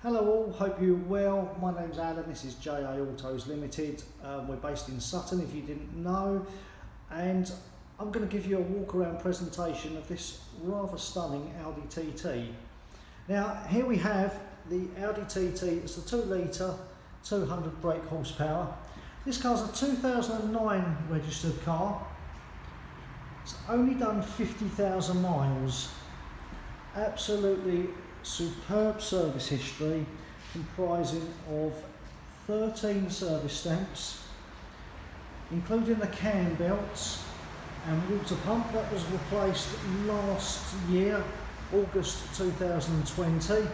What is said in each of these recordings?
Hello all, hope you're well. My name's Adam, this is JA Autos Limited. We're based in Sutton if you didn't know, and I'm going to give you a walk around presentation of this rather stunning Audi TT. Now here we have the Audi TT, it's a 2 litre, 200 brake horsepower. This car's a 2009 registered car. It's only done 50,000 miles. Absolutely superb service history comprising of 13 service stamps, including the Cambelt and water pump that was replaced last year, August 2020.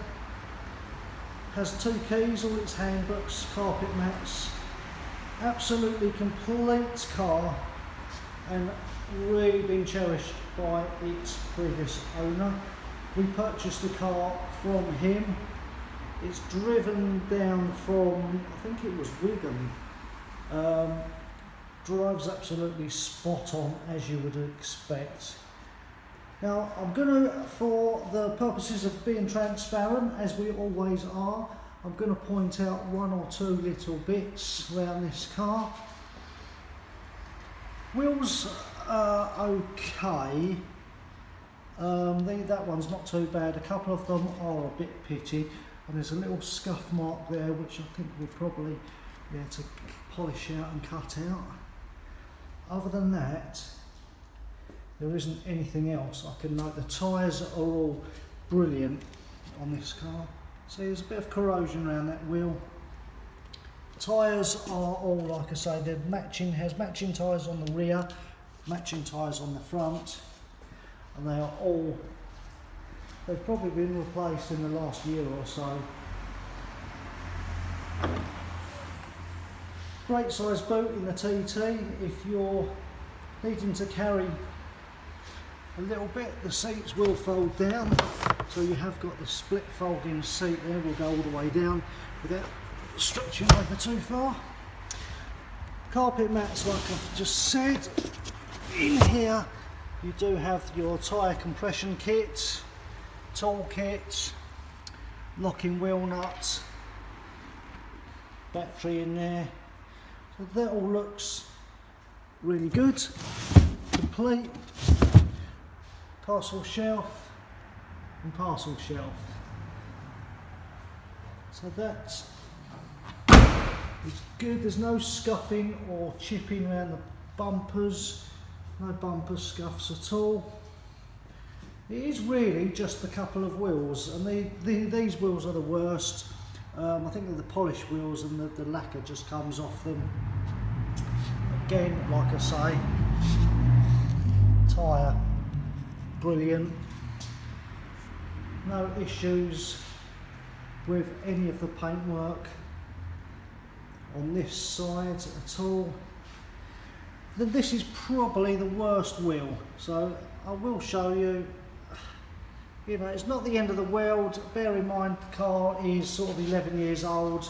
Has 2 keys, all its handbooks, carpet mats. Absolutely complete car and really been cherished by its previous owner. We purchased the car from him. It's driven down from, I think it was Wigan. Drives absolutely spot on, as you would expect. Now, I'm going to, for the purposes of being transparent, as we always are, I'm going to point out 1 or 2 little bits around this car. Wheels are okay. That one's not too bad. A couple of them are a bit pitted, and there's a little scuff mark there which I think we'll probably to polish out and cut out. Other than that, there isn't anything else I can note. The tyres are all brilliant on this car. See, there's a bit of corrosion around that wheel. Tyres are all, like I say, they're matching. Has matching tyres on the rear, matching tyres on the front. And they are all, they've probably been replaced in the last year or so. Great size boot in the TT. If you're needing to carry a little bit, the seats will fold down. So you have got the split folding seat there, will go all the way down without stretching over too far. Carpet mats, like I've just said. In here, you do have your tyre compression kit, tool kit, locking wheel nuts, battery in there. So that all looks really good, complete. Parcel shelf and parcel shelf. So that's good. There's no scuffing or chipping around the bumpers. No bumper scuffs at all. It is really just a couple of wheels, and these wheels are the worst. I think they're the polished wheels, and the lacquer just comes off them. Again, like I say, tyre, brilliant. No issues with any of the paintwork on this side at all. Then this is probably the worst wheel, so I will show you. You know, it's not the end of the world. Bear in mind the car is sort of 11 years old.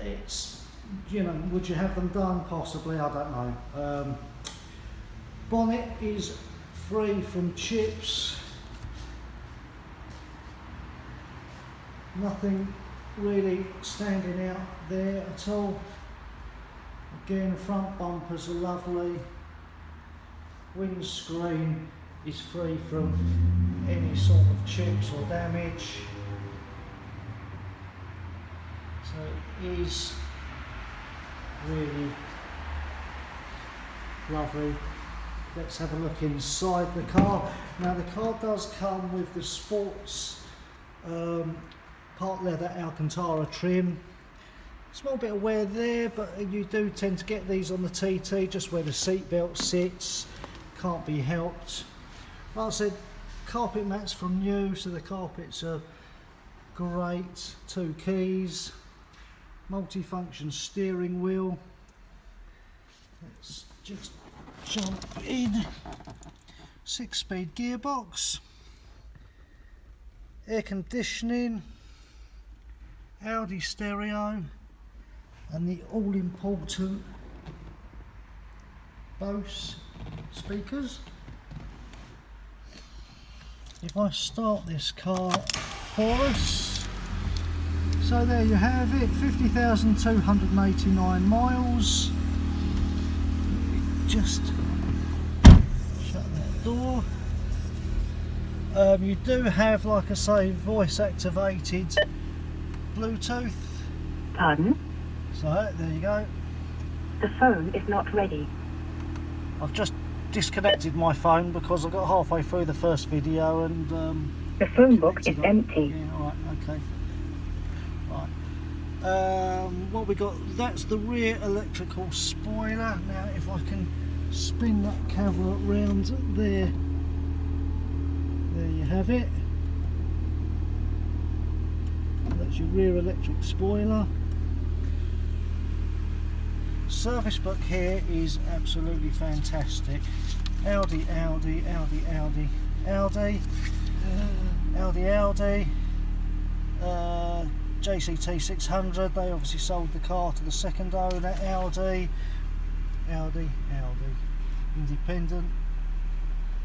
It's, you know, would you have them done? Possibly, I don't know. Bonnet is free from chips. Nothing really standing out there at all. Again, front bumpers are lovely. Windscreen is free from any sort of chips or damage. So it is really lovely. Let's have a look inside the car. Now the car does come with the sports part leather Alcantara trim. Small bit of wear there, but you do tend to get these on the TT, just where the seat belt sits. Can't be helped. Like I said, carpet mats from new, so the carpets are great. 2 keys, multi-function steering wheel. Let's just jump in. 6-speed gearbox, air conditioning, Audi stereo, and the all-important Bose speakers. If I start this car for us, So there you have it, 50,289 miles. Just shut that door. You do have, like I say, voice activated Bluetooth. Pardon? So there you go. The phone is not ready. I've just disconnected my phone because I got halfway through the first video and the phone book is empty. Yeah, alright, okay. Right. What we got, that's the rear electrical spoiler. Now if I can spin that camera round there, there you have it. That's your rear electric spoiler. Service book here is absolutely fantastic. Audi, Audi, Audi, Audi, Audi, Audi, Audi, JCT 600, they obviously sold the car to the second owner. Audi, Audi, Audi, independent,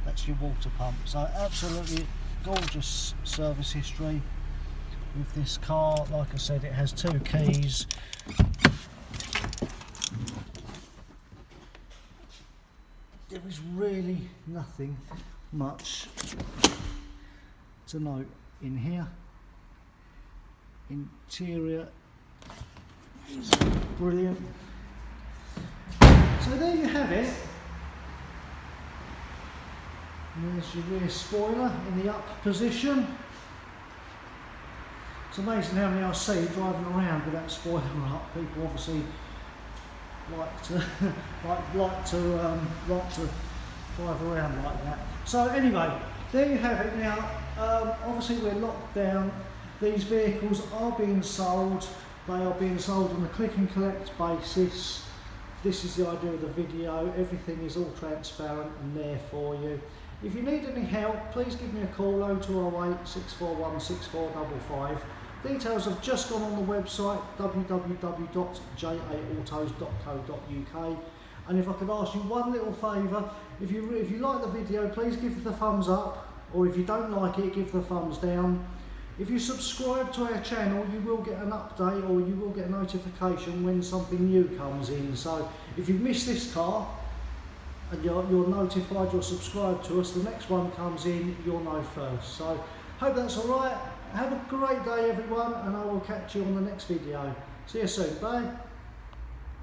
that's your water pump. So absolutely gorgeous service history with this car. Like I said, it has 2 keys. There is really nothing much to note in here. Interior is brilliant. So there you have it. And there's your rear spoiler in the up position. It's amazing how many I see driving around with that spoiler up. People obviously like to like to drive around like that. So anyway, there you have it. Now obviously we're locked down. These vehicles are being sold. They are being sold on a click and collect basis. This is the idea of the video. Everything is all transparent and there for you. If you need any help, please give me a call, 0208 641 6455. Details have just gone on the website, www.jaautos.co.uk. And if I could ask you one little favour, if you like the video, please give the thumbs up, or if you don't like it, give the thumbs down. If you subscribe to our channel, you will get an update, or you will get a notification when something new comes in. So if you've missed this car and you're notified, you're subscribed to us, the next one comes in, you'll know first. So hope that's alright. Have a great day everyone, and I will catch you on the next video. See you soon, bye.